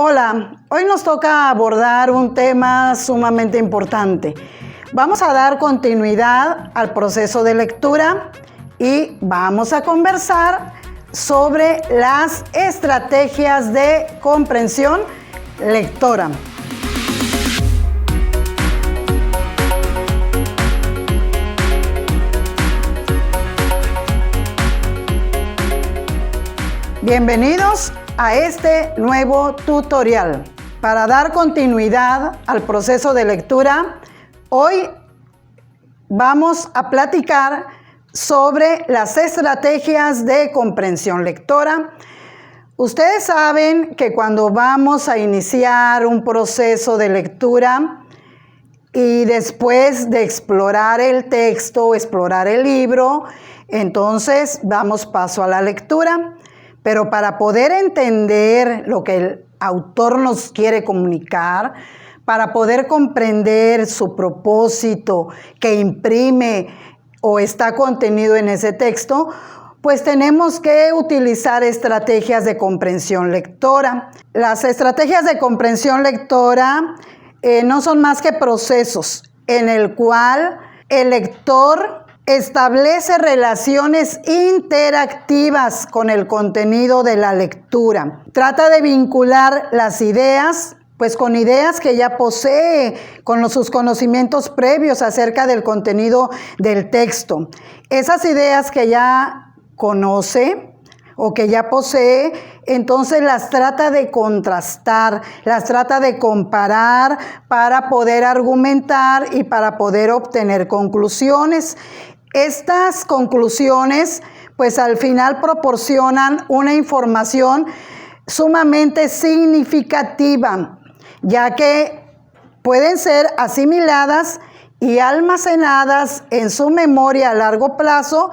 Hola, hoy nos toca abordar un tema sumamente importante. Vamos a dar continuidad al proceso de lectura y vamos a conversar sobre las estrategias de comprensión lectora. Bienvenidos a este nuevo tutorial. Para dar continuidad al proceso de lectura, hoy vamos a platicar sobre las estrategias de comprensión lectora. Ustedes saben que cuando vamos a iniciar un proceso de lectura y después de explorar el texto, explorar el libro, entonces damos paso a la lectura. Pero para poder entender lo que el autor nos quiere comunicar, para poder comprender su propósito que imprime o está contenido en ese texto, pues tenemos que utilizar estrategias de comprensión lectora. Las estrategias de comprensión lectora no son más que procesos en el cual el lector establece relaciones interactivas con el contenido de la lectura. Trata de vincular las ideas, pues con ideas que ya posee, con sus conocimientos previos acerca del contenido del texto. Esas ideas que ya conoce o que ya posee, entonces las trata de contrastar, las trata de comparar para poder argumentar y para poder obtener conclusiones. Estas conclusiones, pues al final proporcionan una información sumamente significativa, ya que pueden ser asimiladas y almacenadas en su memoria a largo plazo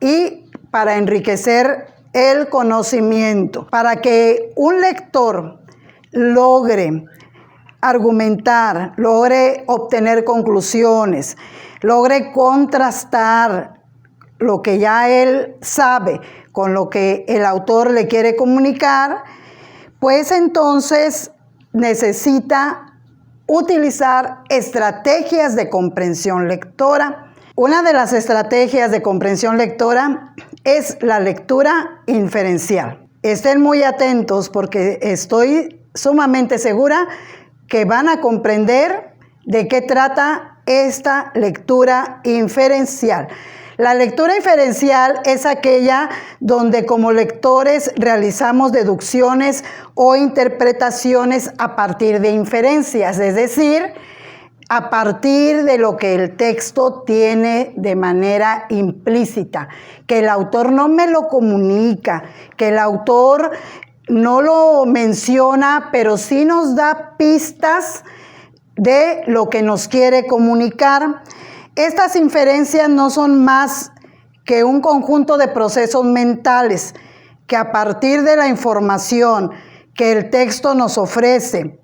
y para enriquecer el conocimiento. Para que un lector logre argumentar, logre obtener conclusiones, logre contrastar lo que ya él sabe con lo que el autor le quiere comunicar, pues entonces necesita utilizar estrategias de comprensión lectora. Una de las estrategias de comprensión lectora es la lectura inferencial. Estén muy atentos porque estoy sumamente segura que van a comprender de qué trata esta lectura inferencial. La lectura inferencial es aquella donde como lectores realizamos deducciones o interpretaciones a partir de inferencias, es decir, a partir de lo que el texto tiene de manera implícita, que el autor no me lo comunica, que el autor no lo menciona, pero sí nos da pistas de lo que nos quiere comunicar. Estas inferencias no son más que un conjunto de procesos mentales que a partir de la información que el texto nos ofrece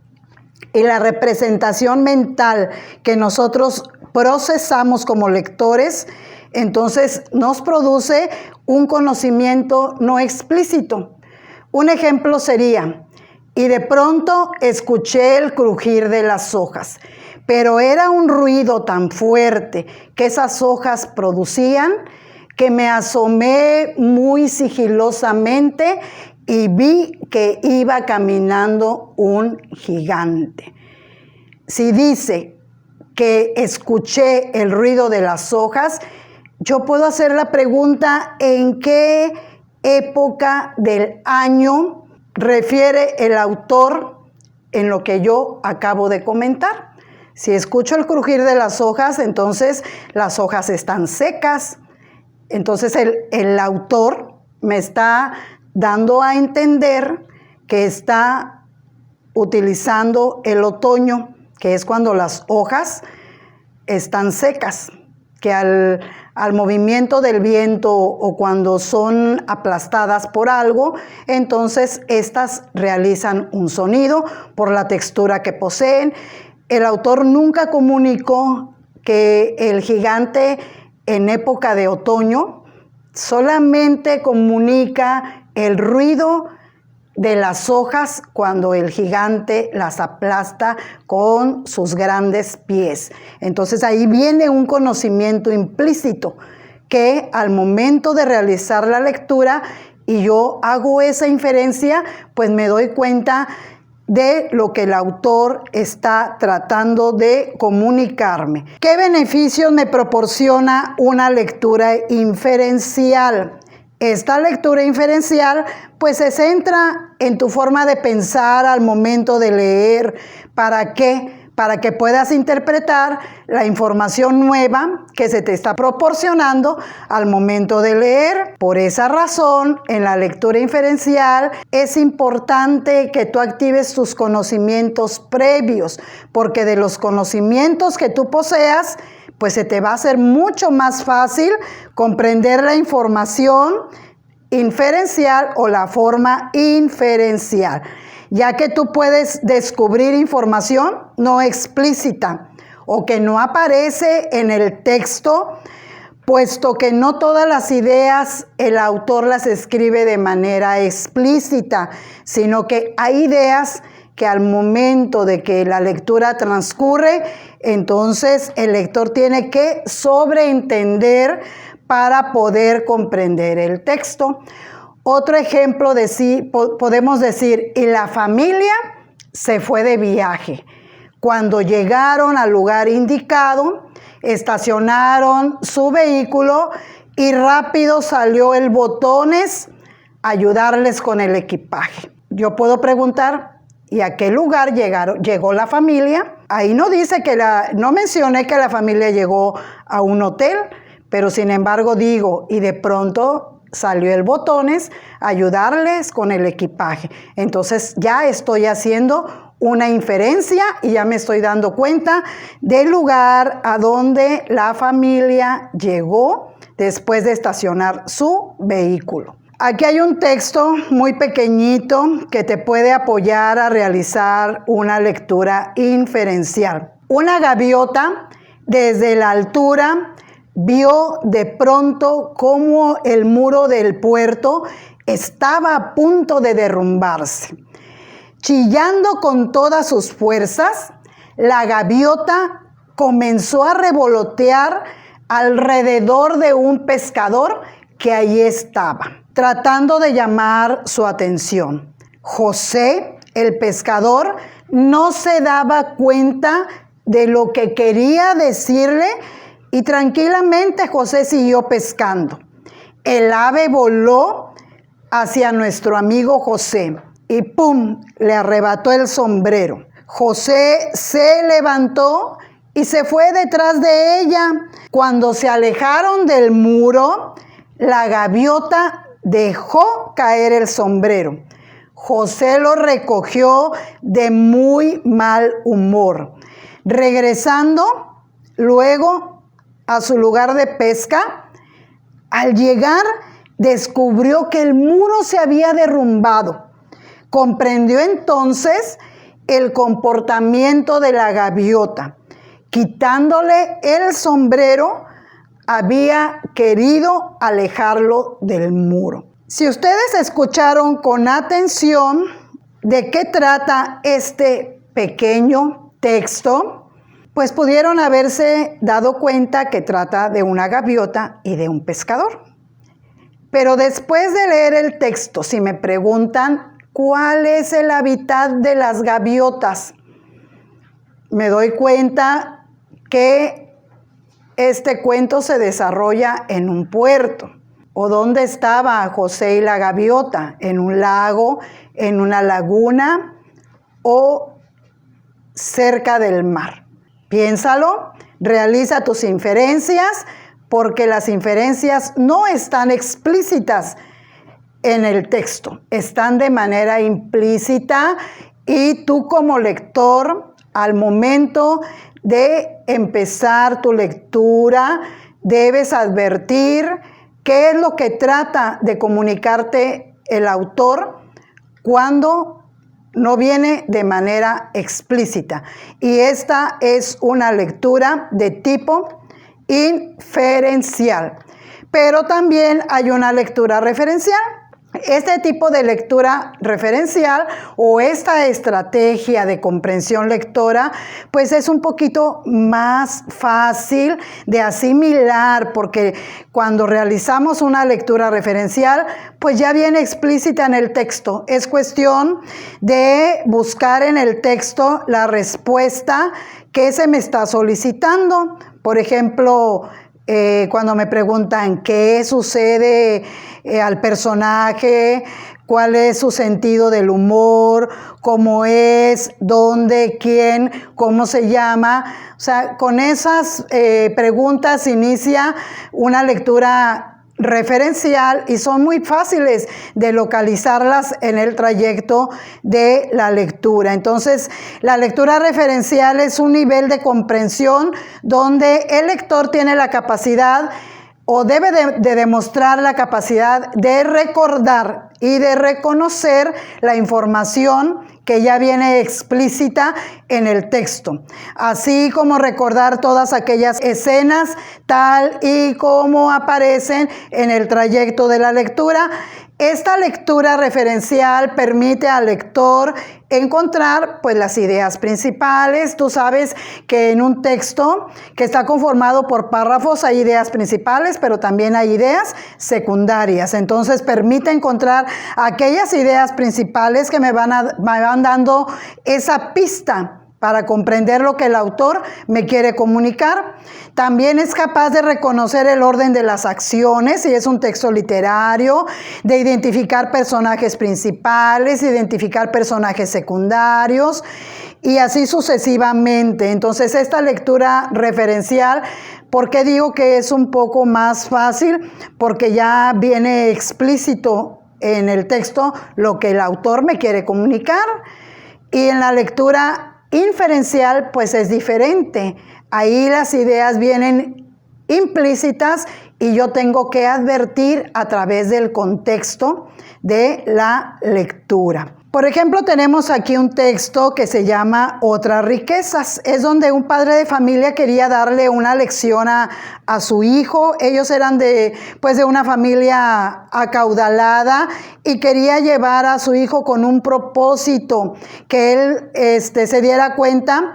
y la representación mental que nosotros procesamos como lectores, entonces nos produce un conocimiento no explícito. Un ejemplo sería: y de pronto escuché el crujir de las hojas, pero era un ruido tan fuerte que esas hojas producían que me asomé muy sigilosamente y vi que iba caminando un gigante. Si dice que escuché el ruido de las hojas, yo puedo hacer la pregunta: ¿en qué época del año refiere el autor en lo que yo acabo de comentar? Si escucho el crujir de las hojas, entonces las hojas están secas. Entonces el autor me está dando a entender que está utilizando el otoño, que es cuando las hojas están secas, que al movimiento del viento o cuando son aplastadas por algo, entonces estas realizan un sonido por la textura que poseen. El autor nunca comunicó que el gigante en época de otoño, solamente comunica el ruido de las hojas cuando el gigante las aplasta con sus grandes pies. Entonces ahí viene un conocimiento implícito que al momento de realizar la lectura y yo hago esa inferencia, pues me doy cuenta de lo que el autor está tratando de comunicarme. ¿Qué beneficios me proporciona una lectura inferencial? Esta lectura inferencial pues se centra en tu forma de pensar al momento de leer. ¿Para qué? Para que puedas interpretar la información nueva que se te está proporcionando al momento de leer. Por esa razón, en la lectura inferencial es importante que tú actives tus conocimientos previos, porque de los conocimientos que tú poseas, pues se te va a hacer mucho más fácil comprender la información inferencial o la forma inferencial, ya que tú puedes descubrir información no explícita o que no aparece en el texto, puesto que no todas las ideas el autor las escribe de manera explícita, sino que hay ideas que al momento de que la lectura transcurre, entonces el lector tiene que sobreentender para poder comprender el texto. Otro ejemplo podemos decir, y la familia se fue de viaje. Cuando llegaron al lugar indicado, estacionaron su vehículo y rápido salió el Botones a ayudarles con el equipaje. Yo puedo preguntar, ¿y a qué lugar llegó la familia? Ahí no dice no mencioné que la familia llegó a un hotel, pero sin embargo digo, y de pronto salió el Botones a ayudarles con el equipaje. Entonces ya estoy haciendo una inferencia y ya me estoy dando cuenta del lugar a donde la familia llegó después de estacionar su vehículo. Aquí hay un texto muy pequeñito que te puede apoyar a realizar una lectura inferencial. Una gaviota desde la altura vio de pronto cómo el muro del puerto estaba a punto de derrumbarse. Chillando con todas sus fuerzas, la gaviota comenzó a revolotear alrededor de un pescador que allí estaba, tratando de llamar su atención. José, el pescador, no se daba cuenta de lo que quería decirle y tranquilamente José siguió pescando. El ave voló hacia nuestro amigo José y ¡pum!, le arrebató el sombrero. José se levantó y se fue detrás de ella. Cuando se alejaron del muro, la gaviota dejó caer el sombrero. José lo recogió de muy mal humor. Regresando luego a su lugar de pesca, al llegar descubrió que el muro se había derrumbado. Comprendió entonces el comportamiento de la gaviota. Quitándole el sombrero, había querido alejarlo del muro. Si ustedes escucharon con atención de qué trata este pequeño texto, pues pudieron haberse dado cuenta que trata de una gaviota y de un pescador. Pero después de leer el texto, si me preguntan cuál es el hábitat de las gaviotas, me doy cuenta que este cuento se desarrolla en un puerto. ¿O dónde estaba José y la gaviota? ¿En un lago, en una laguna o cerca del mar? Piénsalo, realiza tus inferencias, porque las inferencias no están explícitas en el texto, están de manera implícita y tú como lector, al momento de empezar tu lectura, debes advertir qué es lo que trata de comunicarte el autor cuando no viene de manera explícita. Y esta es una lectura de tipo inferencial. Pero también hay una lectura referencial. Este tipo de lectura referencial o esta estrategia de comprensión lectora, pues es un poquito más fácil de asimilar, porque cuando realizamos una lectura referencial, pues ya viene explícita en el texto. Es cuestión de buscar en el texto la respuesta que se me está solicitando. Por ejemplo, cuando me preguntan qué sucede al personaje, cuál es su sentido del humor, cómo es, dónde, quién, cómo se llama. O sea, con esas preguntas inicia una lectura referencial y son muy fáciles de localizarlas en el trayecto de la lectura. Entonces, la lectura referencial es un nivel de comprensión donde el lector tiene la capacidad o debe de demostrar la capacidad de recordar y de reconocer la información que ya viene explícita en el texto, así como recordar todas aquellas escenas tal y como aparecen en el trayecto de la lectura. Esta lectura referencial permite al lector encontrar pues las ideas principales. Tú sabes que en un texto que está conformado por párrafos hay ideas principales, pero también hay ideas secundarias. Entonces permite encontrar aquellas ideas principales que me van dando esa pista para comprender lo que el autor me quiere comunicar. También es capaz de reconocer el orden de las acciones, si es un texto literario, de identificar personajes principales, identificar personajes secundarios y así sucesivamente. Entonces, esta lectura referencial, ¿por qué digo que es un poco más fácil? Porque ya viene explícito en el texto lo que el autor me quiere comunicar. Y en la lectura inferencial, pues es diferente. Ahí las ideas vienen implícitas y yo tengo que advertir a través del contexto de la lectura. Por ejemplo, tenemos aquí un texto que se llama Otras riquezas. Es donde un padre de familia quería darle una lección a su hijo. Ellos eran de una familia acaudalada y quería llevar a su hijo con un propósito, que él se diera cuenta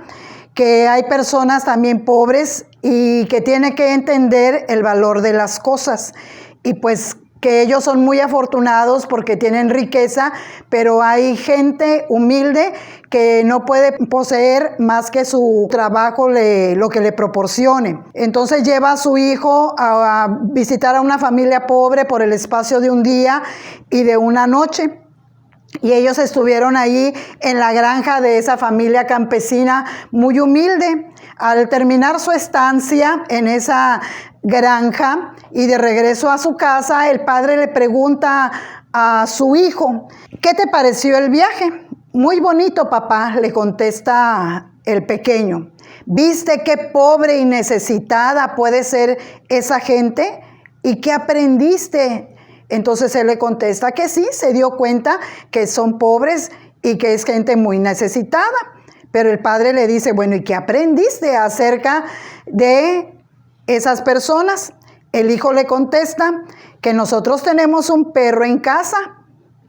que hay personas también pobres y que tiene que entender el valor de las cosas. Y pues que ellos son muy afortunados porque tienen riqueza, pero hay gente humilde que no puede poseer más que su trabajo, lo que le proporcione. Entonces lleva a su hijo a visitar a una familia pobre por el espacio de un día y de una noche. Y ellos estuvieron ahí en la granja de esa familia campesina muy humilde. Al terminar su estancia en esa granja y de regreso a su casa, el padre le pregunta a su hijo, ¿qué te pareció el viaje? Muy bonito, papá, le contesta el pequeño. ¿Viste qué pobre y necesitada puede ser esa gente? ¿Y qué aprendiste? Entonces él le contesta que sí, se dio cuenta que son pobres y que es gente muy necesitada. Pero el padre le dice, bueno, ¿y qué aprendiste acerca de esas personas? El hijo le contesta que nosotros tenemos un perro en casa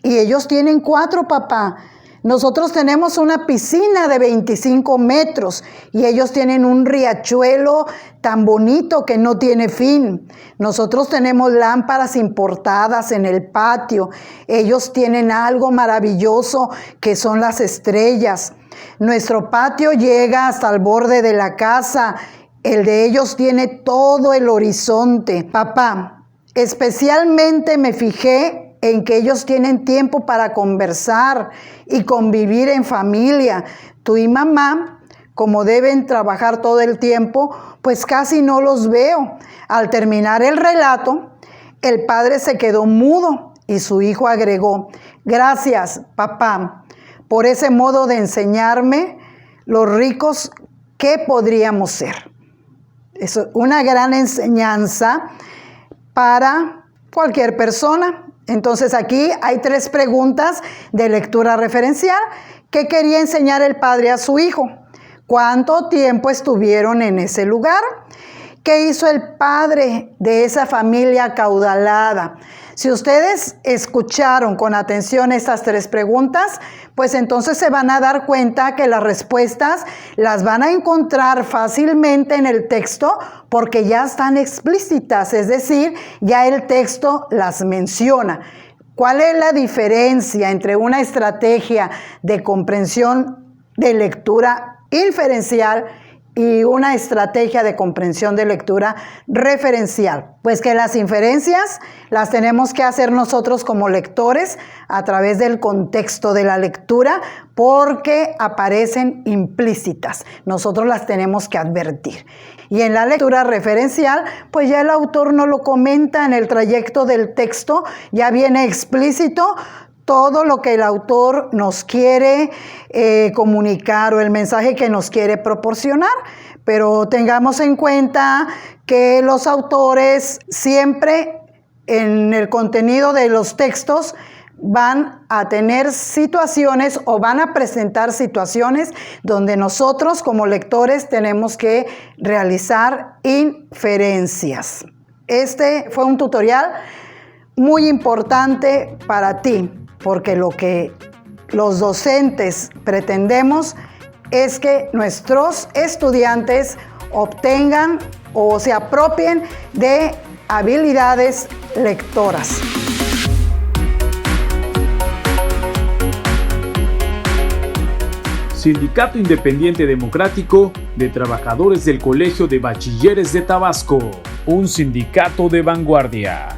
y ellos tienen 4, papá. Nosotros tenemos una piscina de 25 metros y ellos tienen un riachuelo tan bonito que no tiene fin. Nosotros tenemos lámparas importadas en el patio. Ellos tienen algo maravilloso que son las estrellas. Nuestro patio llega hasta el borde de la casa. El de ellos tiene todo el horizonte. Papá, especialmente me fijé en que ellos tienen tiempo para conversar y convivir en familia. Tú y mamá, como deben trabajar todo el tiempo, pues casi no los veo. Al terminar el relato, el padre se quedó mudo y su hijo agregó, gracias, papá, por ese modo de enseñarme los ricos que podríamos ser. Es una gran enseñanza para cualquier persona. Entonces aquí hay 3 preguntas de lectura referencial. ¿Qué quería enseñar el padre a su hijo? ¿Cuánto tiempo estuvieron en ese lugar? ¿Qué hizo el padre de esa familia acaudalada? Si ustedes escucharon con atención estas 3 preguntas, pues entonces se van a dar cuenta que las respuestas las van a encontrar fácilmente en el texto porque ya están explícitas, es decir, ya el texto las menciona. ¿Cuál es la diferencia entre una estrategia de comprensión de lectura inferencial y una estrategia de comprensión de lectura referencial? Pues que las inferencias las tenemos que hacer nosotros como lectores a través del contexto de la lectura porque aparecen implícitas. Nosotros las tenemos que advertir. Y en la lectura referencial, pues ya el autor no lo comenta en el trayecto del texto, ya viene explícito todo lo que el autor nos quiere comunicar o el mensaje que nos quiere proporcionar. Pero tengamos en cuenta que los autores siempre en el contenido de los textos van a tener situaciones o van a presentar situaciones donde nosotros como lectores tenemos que realizar inferencias. Este fue un tutorial muy importante para ti, porque lo que los docentes pretendemos es que nuestros estudiantes obtengan o se apropien de habilidades lectoras. Sindicato Independiente Democrático de Trabajadores del Colegio de Bachilleres de Tabasco, un sindicato de vanguardia.